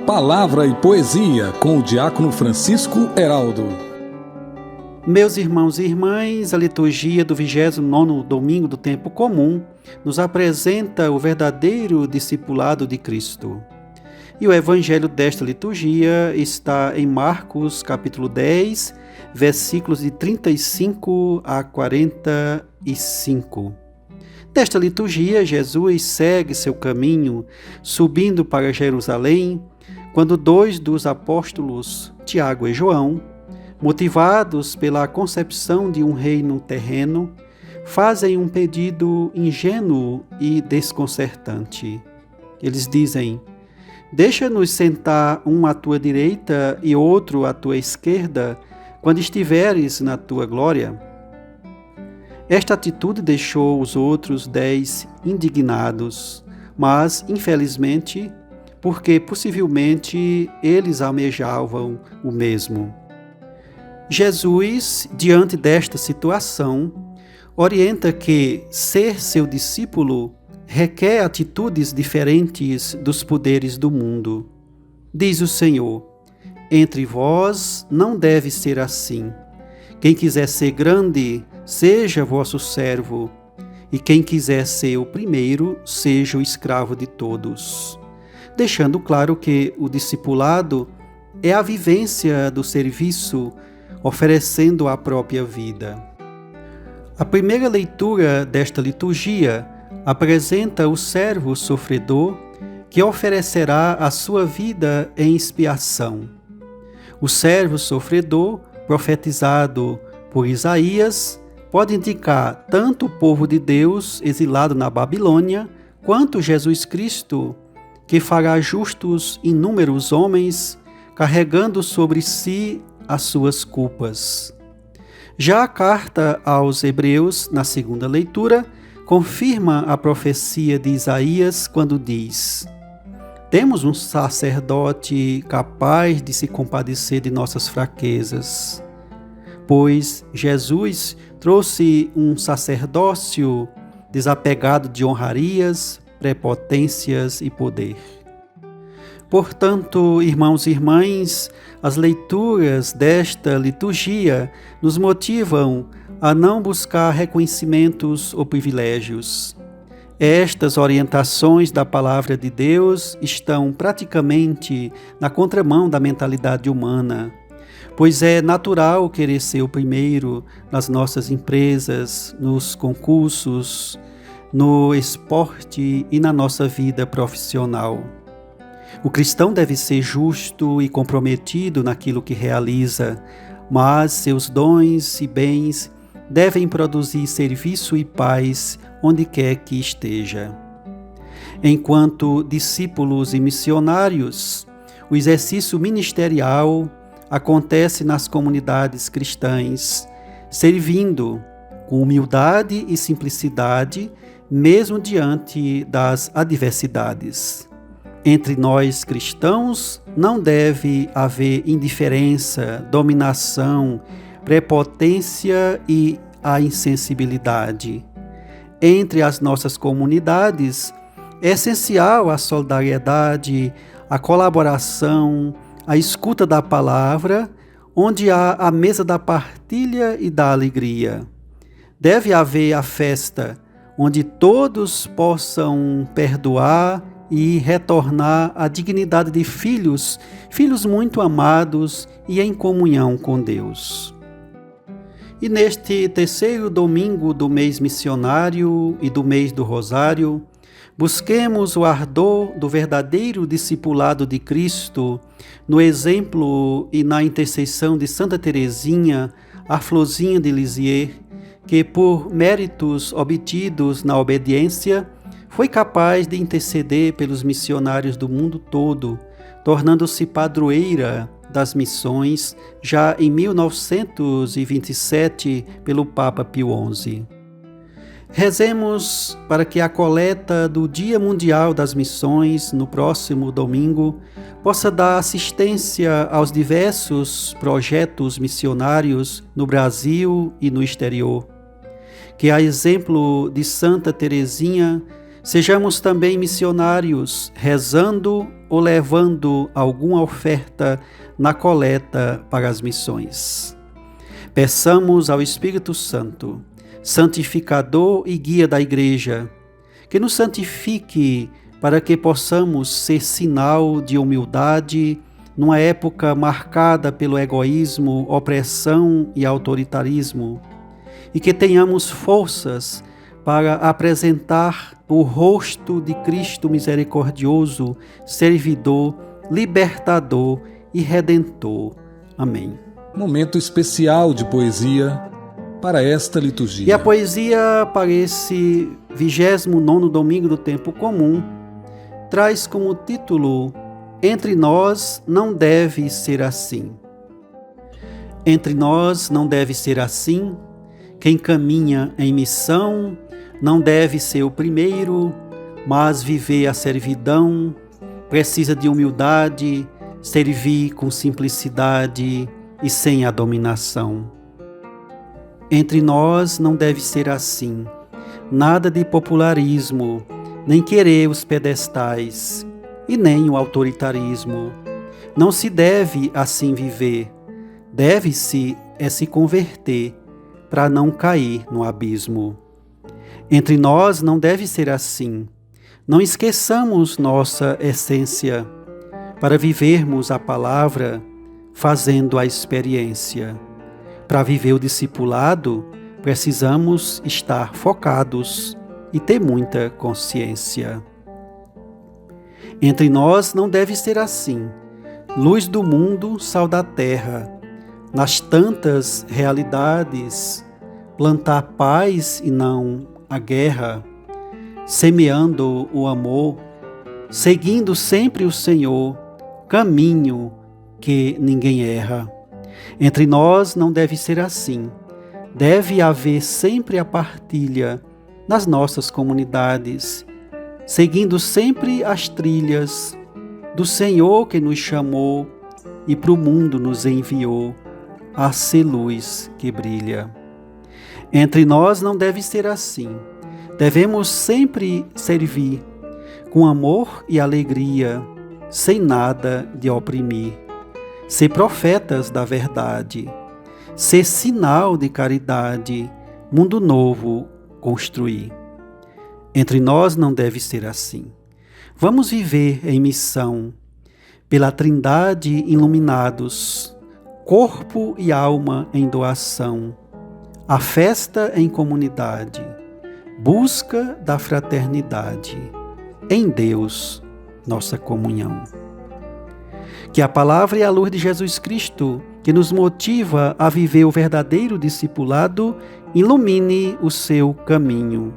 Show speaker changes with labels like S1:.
S1: Palavra e Poesia, com o diácono Francisco Heraldo.
S2: Meus irmãos e irmãs, a liturgia do 29º domingo do tempo comum nos apresenta o verdadeiro discipulado de Cristo. E o evangelho desta liturgia está em Marcos, capítulo 10, versículos de 35 a 45. Nesta liturgia, Jesus segue seu caminho, subindo para Jerusalém, quando dois dos apóstolos, Tiago e João, motivados pela concepção de um reino terreno, fazem um pedido ingênuo e desconcertante. Eles dizem: "Deixa-nos sentar um à tua direita e outro à tua esquerda, quando estiveres na tua glória." Esta atitude deixou os outros 10 indignados, mas, infelizmente, porque possivelmente eles almejavam o mesmo. Jesus, diante desta situação, orienta que ser seu discípulo requer atitudes diferentes dos poderes do mundo. Diz o Senhor: "Entre vós não deve ser assim. Quem quiser ser grande, seja vosso servo, e quem quiser ser o primeiro, seja o escravo de todos." Deixando claro que o discipulado é a vivência do serviço, oferecendo a própria vida. A primeira leitura desta liturgia apresenta o servo sofredor que oferecerá a sua vida em expiação. O servo sofredor, profetizado por Isaías, pode indicar tanto o povo de Deus exilado na Babilônia, quanto Jesus Cristo, que fará justos inúmeros homens, carregando sobre si as suas culpas. Já a carta aos Hebreus, na segunda leitura, confirma a profecia de Isaías quando diz: "Temos um sacerdote capaz de se compadecer de nossas fraquezas." Pois Jesus trouxe um sacerdócio desapegado de honrarias, prepotências e poder. Portanto, irmãos e irmãs, as leituras desta liturgia nos motivam a não buscar reconhecimentos ou privilégios. Estas orientações da palavra de Deus estão praticamente na contramão da mentalidade humana, pois é natural querer ser o primeiro nas nossas empresas, nos concursos, no esporte e na nossa vida profissional. O cristão deve ser justo e comprometido naquilo que realiza, mas seus dons e bens devem produzir serviço e paz onde quer que esteja. Enquanto discípulos e missionários, o exercício ministerial acontece nas comunidades cristãs, servindo com humildade e simplicidade, mesmo diante das adversidades. Entre nós cristãos não deve haver indiferença, dominação, prepotência e a insensibilidade. Entre as nossas comunidades é essencial a solidariedade, a colaboração, a escuta da palavra, onde há a mesa da partilha e da alegria. Deve haver a festa, onde todos possam perdoar e retornar à dignidade de filhos muito amados e em comunhão com Deus. E neste terceiro domingo do mês missionário e do mês do Rosário, busquemos o ardor do verdadeiro discipulado de Cristo no exemplo e na intercessão de Santa Teresinha, a Florzinha de Lisieux, que por méritos obtidos na obediência, foi capaz de interceder pelos missionários do mundo todo, tornando-se padroeira das missões já em 1927 pelo Papa Pio XI. Rezemos para que a coleta do Dia Mundial das Missões, no próximo domingo, possa dar assistência aos diversos projetos missionários no Brasil e no exterior. Que, a exemplo de Santa Teresinha, sejamos também missionários, rezando ou levando alguma oferta na coleta para as missões. Peçamos ao Espírito Santo, santificador e guia da Igreja, que nos santifique para que possamos ser sinal de humildade numa época marcada pelo egoísmo, opressão e autoritarismo, e que tenhamos forças para apresentar o rosto de Cristo misericordioso, servidor, libertador e redentor. Amém.
S1: Momento especial de poesia para esta liturgia.
S2: E a poesia para esse 29º domingo do tempo comum traz como título: Entre nós não deve ser assim. Entre nós não deve ser assim. Quem caminha em missão não deve ser o primeiro, mas viver a servidão, precisa de humildade, servir com simplicidade e sem a dominação. Entre nós não deve ser assim, nada de popularismo, nem querer os pedestais, e nem o autoritarismo. Não se deve assim viver, deve-se se converter, para não cair no abismo. Entre nós não deve ser assim. Não esqueçamos nossa essência, para vivermos a palavra, fazendo a experiência. Para viver o discipulado, precisamos estar focados e ter muita consciência. Entre nós não deve ser assim. Luz do mundo, sal da terra. Nas tantas realidades, plantar paz e não a guerra, semeando o amor, seguindo sempre o Senhor, caminho que ninguém erra. Entre nós não deve ser assim. Deve haver sempre a partilha nas nossas comunidades, seguindo sempre as trilhas do Senhor que nos chamou e para o mundo nos enviou, a ser luz que brilha. Entre nós não deve ser assim. Devemos sempre servir com amor e alegria, sem nada de oprimir. Ser profetas da verdade, ser sinal de caridade, mundo novo construir. Entre nós não deve ser assim. Vamos viver em missão, pela Trindade iluminados, corpo e alma em doação, a festa em comunidade, busca da fraternidade, em Deus, nossa comunhão. Que a palavra e a luz de Jesus Cristo, que nos motiva a viver o verdadeiro discipulado, ilumine o seu caminho.